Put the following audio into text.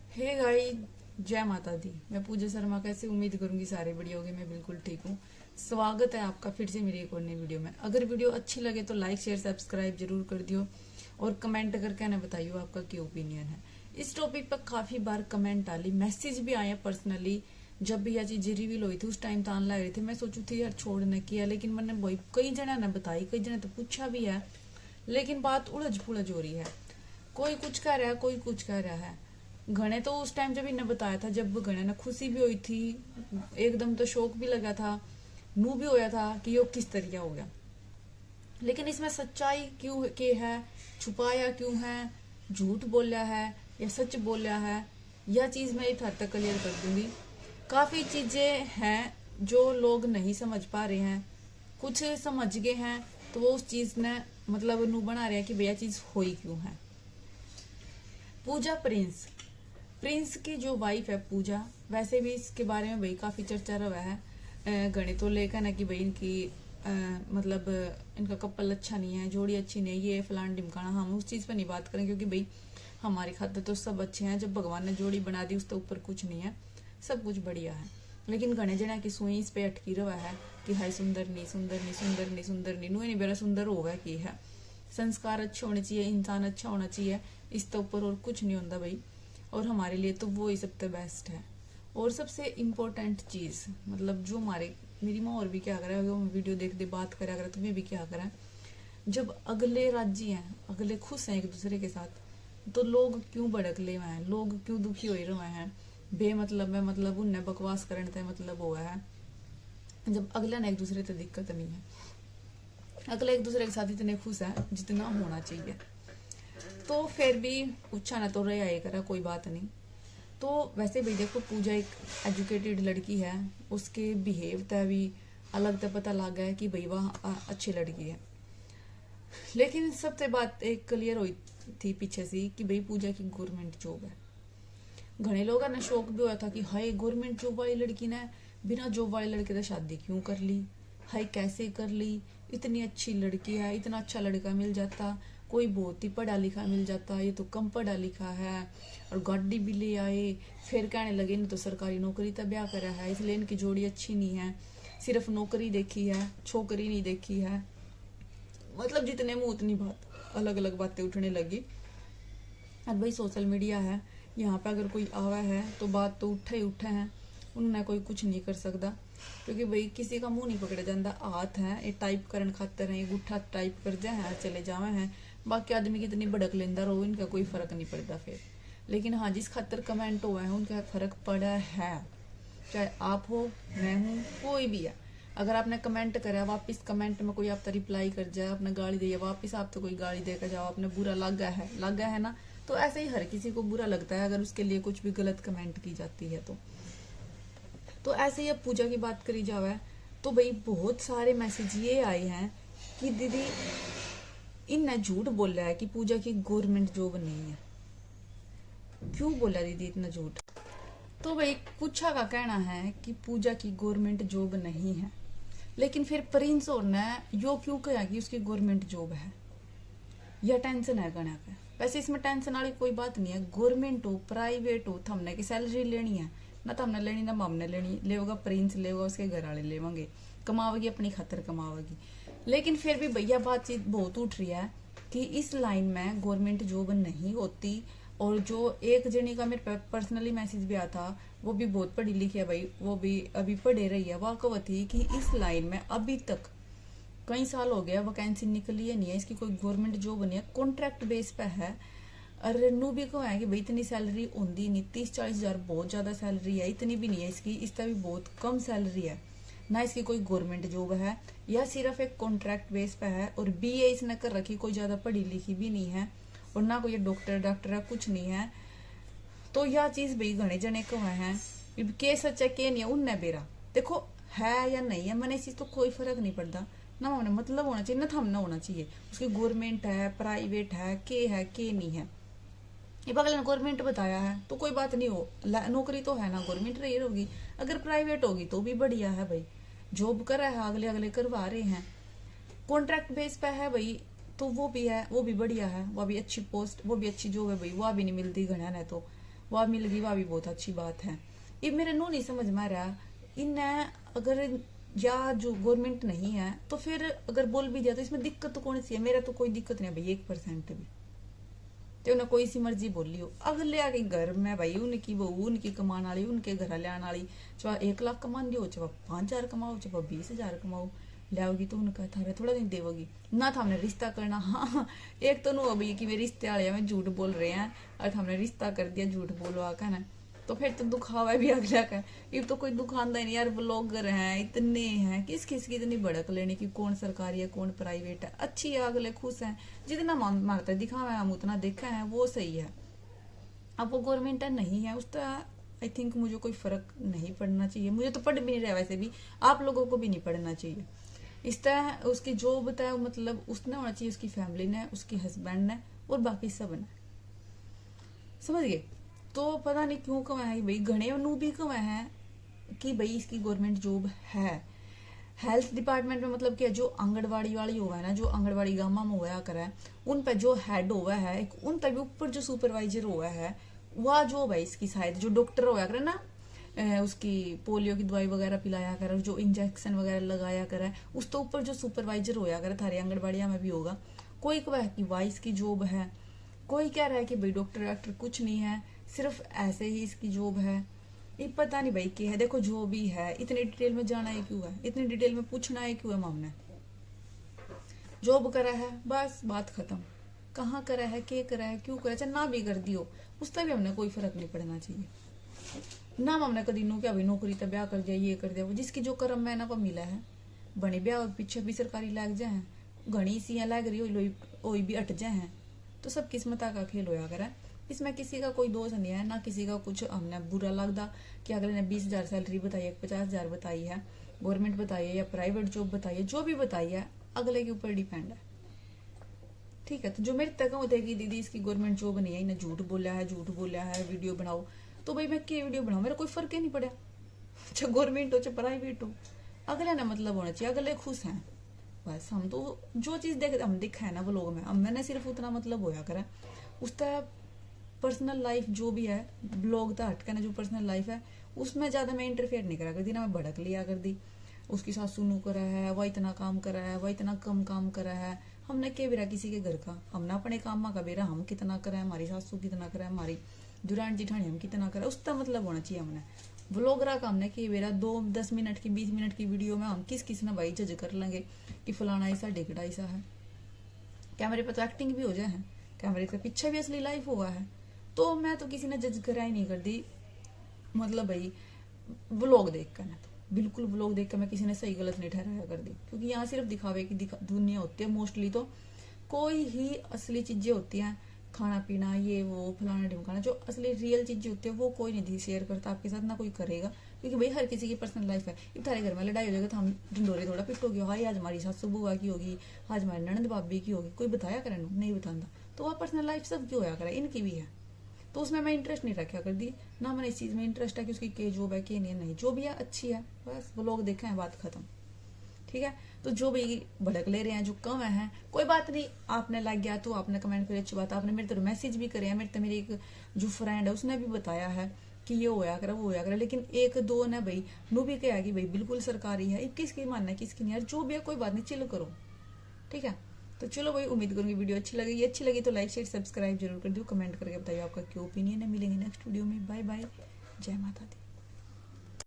Hey guys, जय माता दी। मैं पूजा शर्मा, कैसे उम्मीद करूंगी सारे बढ़िया होंगे। मैं बिल्कुल ठीक हूँ। स्वागत है आपका फिर से मेरी एक और नई वीडियो में। अगर वीडियो अच्छी लगे तो लाइक शेयर सब्सक्राइब जरूर कर दियो और कमेंट करके ना बताइयो आपका क्या ओपिनियन है। इस टॉपिक पर काफी बार कमेंट आली, मैसेज भी आए पर्सनली। जब भी यह चीजें रिवील हुई थी उस टाइम तान ला रहे थे। मैं सोचू थी यार छोड़ने की है, लेकिन मैंने वही कई जना ने बताई, कई जने तो पूछा भी है, लेकिन बात उलझ पुलझ हो रही है। कोई कुछ कह रहा है, कोई कुछ कह रहा है। घने तो उस टाइम जब इन्हें बताया था, जब घने ने खुशी भी हुई थी, एकदम तो शौक भी लगा था, मुंह भी होया था कि यो किस तरीका हो गया। लेकिन इसमें सच्चाई क्यों के है, छुपाया क्यों है, झूठ बोलिया है या सच बोलिया है, यह चीज मैं इस हद तक क्लियर कर दूंगी। काफी चीजें हैं जो लोग नहीं समझ पा रहे हैं, कुछ समझ गए हैं तो वो उस चीज ने मतलब नू बना रहे हैं कि भैया चीज हुई क्यों है। पूजा प्रिंस प्रिंस की जो वाइफ है पूजा, वैसे भी इसके बारे में भाई काफी चर्चा रहा है। गणित तो लेकर ना कि भाई इनकी मतलब इनका कपल अच्छा नहीं है, जोड़ी अच्छी नहीं है, ये फलान ढिमकाना। हम उस चीज पर नहीं बात करें क्योंकि भाई हमारे खाते तो सब अच्छे हैं। जब भगवान ने जोड़ी बना दी उसके ऊपर कुछ नहीं है, सब कुछ बढ़िया है। लेकिन गणे जना की सुई इस पे अटकी रहा है कि हाय सुंदर नहीं, सुंदर नहीं, सुंदर नहीं, सुंदर नहीं, नु नहीं बेरा सुंदर होगा की है। संस्कार अच्छे होने चाहिए, इंसान अच्छा होना चाहिए, इसके ऊपर और कुछ नहीं होता भाई। और हमारे लिए तो वो ही सबसे बेस्ट है। और सबसे इम्पोर्टेंट चीज मतलब जो हमारे मेरी माँ और भी क्या करे, वीडियो देख दे बात करे अगर तुम्हें भी क्या करें। जब अगले राजी हैं, अगले खुश हैं एक दूसरे के साथ, तो लोग क्यों भड़कले हुए हैं, लोग क्यों दुखी हो रहे हैं बेमतलब में, मतलब उन्हें बकवास करने से मतलब हुआ है। जब अगले ने एक दूसरे से दिक्कत नहीं है, अगले एक दूसरे के साथ इतने खुश है जितना होना चाहिए, तो फिर भी पूछा ना तो रहे आए करा, कोई बात नहीं। तो वैसे भी देखो, पूजा एक एजुकेटेड लड़की है, उसके बिहेव तय भी अलग तय पता लग गया है कि भाई वह अच्छी लड़की है। लेकिन सबसे बात एक क्लियर हुई थी पीछे से कि भाई पूजा की गवर्नमेंट जॉब है। घने लोगों ने शौक भी हुआ था कि हाय गवर्नमेंट जॉब वाली लड़की ने बिना जॉब वाले लड़के से शादी क्यों कर ली, हाय कैसे कर ली, इतनी अच्छी लड़की है, इतना अच्छा लड़का मिल जाता, कोई बहुत ही पढ़ा लिखा मिल जाता, ये तो कम पढ़ा लिखा है और गाड़ी भी ले आए। फिर कहने लगे इन्हें तो सरकारी नौकरी तक ब्याह करा है, इसलिए इनकी जोड़ी अच्छी नहीं है, सिर्फ नौकरी देखी है, छोकरी नहीं देखी है। मतलब जितने मुंह उतनी बात, अलग अलग बातें उठने लगी। अब भाई सोशल मीडिया है, यहाँ पे अगर कोई आवा है तो बात तो उठे ही उठे हैं, उन्हें कोई कुछ नहीं कर सकता क्योंकि भाई किसी का मुंह नहीं पकड़ा जाता। हाथ है ये टाइप करन खातर है, गुठा टाइप कर जाए चले जावे हैं, बाकी आदमी कितनी भड़क लेंदा रहो, इनका कोई फर्क नहीं पड़ता फिर। लेकिन हाँ, जिस खातर कमेंट हुआ है उनका फर्क पड़ा है, चाहे आप हो, मैं हूँ, कोई भी है। अगर आपने कमेंट करा, वापस कमेंट में कोई आपका रिप्लाई कर जाए, आपने गाली दी, वापस आप तो कोई गाली देकर जाओ, आपने बुरा लग गया है ना, तो ऐसे ही हर किसी को बुरा लगता है अगर उसके लिए कुछ भी गलत कमेंट की जाती है तो ऐसे ही अब पूजा की बात करी जावे तो भाई बहुत सारे मैसेज ये आए हैं कि दीदी इनने झूठ बोला है कि पूजा की गवर्नमेंट जॉब नहीं है। क्यों बोला दीदी इतना झूठ? तो भाई कुछा का कहना है कि पूजा की गवर्नमेंट जॉब नहीं है, लेकिन फिर प्रिंस और ने यो क्यों कहा कि उसकी गवर्नमेंट जॉब है? यह टेंशन है गणा का। वैसे इसमें टेंशन वाली कोई बात नहीं है, गवर्नमेंट हो प्राइवेट हो, तो हमने की सैलरी लेनी है ना, तो हमने लेनी ना हमने लेनी, लेगा प्रिंस लेगा, उसके घर वाले लेवेंगे, कमावेगी अपनी खातर कमावेगी। लेकिन फिर भी भैया बातचीत बहुत उठ रही है कि इस लाइन में गवर्नमेंट जॉब नहीं होती। और जो एक जनी का मेरे पर्सनली मैसेज भी आया था, वो भी बहुत पढ़ी लिखी है भाई, वो भी अभी पढ़े रही है, वह थी कि इस लाइन में अभी तक कई साल हो गया वैकेंसी निकली है नहीं है, इसकी कोई गवर्नमेंट जॉब नहीं है, कॉन्ट्रैक्ट बेस पे है। अरे नू भी को है कि भाई इतनी सैलरी होंगी नहीं, 30-40 हजार बहुत ज्यादा सैलरी है, इतनी भी नहीं है इसकी, इसका भी बहुत कम सैलरी है ना, इसकी कोई गवर्नमेंट जॉब है, यह सिर्फ एक कॉन्ट्रैक्ट बेस पे है। और बीए इसने कर रखी, कोई ज्यादा पढ़ी लिखी भी नहीं है और ना कोई डॉक्टर है, कुछ नहीं है। तो यह चीज भाई घने जने को है के सच है के नहीं है, उनने बेरा देखो है या नहीं है, मैंने इस चीज तो कोई फर्क नहीं पड़ता ना, हमने मतलब होना चाहिए ना, थमना होना चाहिए उसकी गवर्नमेंट है प्राइवेट है के नहीं है। ये अगले ने गवर्नमेंट बताया है तो कोई बात नहीं हो, नौकरी तो है ना, गवर्नमेंट रही होगी, अगर प्राइवेट होगी तो भी बढ़िया है भाई, जॉब कर रहा है अगले अगले करवा रहे हैं, कॉन्ट्रैक्ट बेस पे है भाई, तो वो भी है, वो भी बढ़िया है, वो भी अच्छी पोस्ट, वो भी अच्छी जॉब है भाई, वो भी नहीं मिलती घना ने तो वह मिल गई, वह भी बहुत अच्छी बात है। ये मेरे नो नहीं समझ में आ रहा इन्हें, अगर या जो गवर्नमेंट नहीं है तो फिर अगर बोल भी दिया तो इसमें दिक्कत तो कौन सी है? मेरा तो कोई दिक्कत नहीं है भाई 1% भी, तो उन्हें कोई सी मर्जी बोली हो। अगले आके घर में भाई उनकी बहू, उनकी कमान वाली, उनके घर लियान वाली, चाहे 1 लाख कमान दियो, चाहे 5,000 कमाओ, चाहे 20,000 कमाओ, लाओगी तो उनका थारे थोड़ा दिन देवोगी ना था। हमने रिश्ता करना, हाँ एक तो नु अभी कि वे रिश्ते वाले में झूठ बोल रहे हैं और हमने रिश्ता कर दिया झूठ बोलवा का ना, तो फिर तो दुखावा भी अगला का। ये तो कोई दुखानदा नहीं यार, ब्लॉगर हैं इतने हैं, किस किस की इतनी भड़क लेने की, कौन सरकारी है कौन प्राइवेट है, अच्छी है अगले खुश हैं, जितना मारता दिखावा है हम उतना देखा है वो सही है। अब वो गवर्नमेंट है नहीं है उसका आई थिंक मुझे कोई फर्क नहीं पड़ना चाहिए, मुझे तो पढ़ भी नहीं रहा, वैसे भी आप लोगों को भी नहीं पढ़ना चाहिए। इस तरह उसकी जो बताया मतलब उसने होना चाहिए, उसकी फैमिली ने, उसके हस्बैंड ने और बाकी सब ने, समझ गए। तो पता नहीं क्यों कमा है भाई, घने नू भी कमा है कि भाई इसकी गवर्नमेंट जॉब है। हेल्थ डिपार्टमेंट में मतलब क्या, जो आंगनबाड़ी वाली हुआ है ना, जो आंगनबाड़ी गामा में हुआ करा है, उन पर जो हेड हुआ है, उन पर भी ऊपर जो सुपरवाइजर हुआ है, वह जो भाई इसकी शायद जो डॉक्टर हुआ करे ना, उसकी पोलियो की दवाई वगैरह पिलाया करे, जो इंजेक्शन वगैरह लगाया करे, उस तो ऊपर जो सुपरवाइजर होया करे थारे आंगनबाड़िया में भी होगा। कोई कह कि वाइस की जॉब है, कोई कह रहा है कि भाई डॉक्टर डॉक्टर कुछ नहीं है, सिर्फ ऐसे ही इसकी जॉब है। ये पता नहीं भाई क्या है। देखो जो भी है इतनी डिटेल में जाना है क्यों है, इतनी डिटेल में पूछना है क्यों है? हमने जॉब करा है बस बात खत्म, कहाँ करा है, क्या करा है, क्यों करा, चाहे ना भी कर दियो उसका भी हमने कोई फर्क नहीं पड़ना चाहिए। ना हमने कभी नू क्या भाई नौकरी तो ब्याह कर दिया, ये कर दिया, जिसकी जो कर्म में ना पर मिला है, बने ब्याह और पीछे भी सरकारी लाग जाए, घनी सी लाग रही हो भी अट जाए, तो सब किस्मत का खेल होया करे। इसमें किसी का कोई दोष नहीं है, ना किसी का कुछ हमने बुरा लगता कि अगले ने 20,000 सैलरी बताई है, 50,000 बताई है, गवर्नमेंट बताई है या प्राइवेट जॉब बताई है, जो भी बताई है अगले के ऊपर डिपेंड है, ठीक है। तो जो मेरे तक होते है कि दीदी इसकी गवर्नमेंट जॉब नहीं है, इन्हें झूठ बोला है, झूठ बोला है, वीडियो बनाओ, तो भाई मैं क्या वीडियो बनाऊं, मेरा कोई फर्क ही नहीं पड़ा, चाहे गवर्नमेंट हो चाहे प्राइवेट हो, अगले ना मतलब होना चाहिए, अगले खुश हैं बस। हम तो जो चीज देख हम दिखा है ना वो लोग में, अब मैंने सिर्फ उतना मतलब होया करा, उसका पर्सनल लाइफ जो भी है ब्लॉग था हटके ना, जो पर्सनल लाइफ है उसमें ज्यादा मैं इंटरफेयर नहीं करा करती ना, मैं भड़क लिया कर दी। उसकी सासू नू करा है, वह इतना काम करा है, वह इतना कम काम करा है, हमने क्या बेरा किसी के घर का, हमने अपने काम का बेरा हम कितना करा है, हमारी सासू कितना करा है, हमारी दुरान जिठानी हम कितना करा, उसका मतलब होना चाहिए। हमने व्लॉगरा का हमने कि बेरा 2-10 मिनट की 20 मिनट की वीडियो में हम किस किस ने भाई जज कर लेंगे कि फलाना ऐसा ढिकड़ा ऐसा है, कैमरे पर तो एक्टिंग भी हो जाए है, कैमरे के पीछे भी असली लाइफ हुआ है, तो मैं तो किसी ने जज करा ही नहीं कर दी। मतलब भाई व्लॉग देख कर, तो बिल्कुल व्लॉग देख कर मैं किसी ने सही गलत नहीं ठहराया कर दी, क्योंकि यहाँ सिर्फ दिखावे की दुनिया होती है मोस्टली, तो कोई ही असली चीजें होती हैं, खाना पीना ये वो फलाना ढिमकाना, जो असली रियल चीजें होती है वो कोई नहीं शेयर करता आपके साथ, ना कोई करेगा, क्योंकि भाई हर किसी की पर्सनल लाइफ है। इब थारे घर में लड़ाई हो जाएगा तो हम ढिंडोरे थोड़ा पिटोगे, हाई आज हमारी सासू बुआ की होगी, आज हमारी ननद भाभी की होगी, कोई बताया करे नहीं बताता, तो वह पर्सनल लाइफ सब क्यों होया करे, इनकी भी है, तो उसमें मैं इंटरेस्ट नहीं रखा कर दी ना, मैंने इस चीज में इंटरेस्ट है कि उसकी के जॉब है कि नहीं, जो भी है अच्छी है बस, वो लोग देखे हैं बात खत्म, ठीक है। तो जो भी भड़क ले रहे हैं, जो कम है कोई बात नहीं, आपने लग गया तो आपने कमेंट करी अच्छी बात, आपने मेरे तो मैसेज भी करे हैं, मेरे तो मेरी एक जो फ्रेंड है उसने भी बताया है कि ये होया करे वो होया करे, लेकिन एक दो ने भाई नू भी कहा कि भाई बिल्कुल सरकारी है, किसकी मानना है किसकी नहीं, यार जो भी है कोई बात नहीं, चिल करो, ठीक है। तो चलो भाई उम्मीद करूंगी वीडियो अच्छी लगी तो लाइक शेयर सब्सक्राइब जरूर कर दो, कमेंट करके बताइए आपका क्या ओपिनियन है। मिलेंगे नेक्स्ट वीडियो में, बाय बाय, जय माता दी।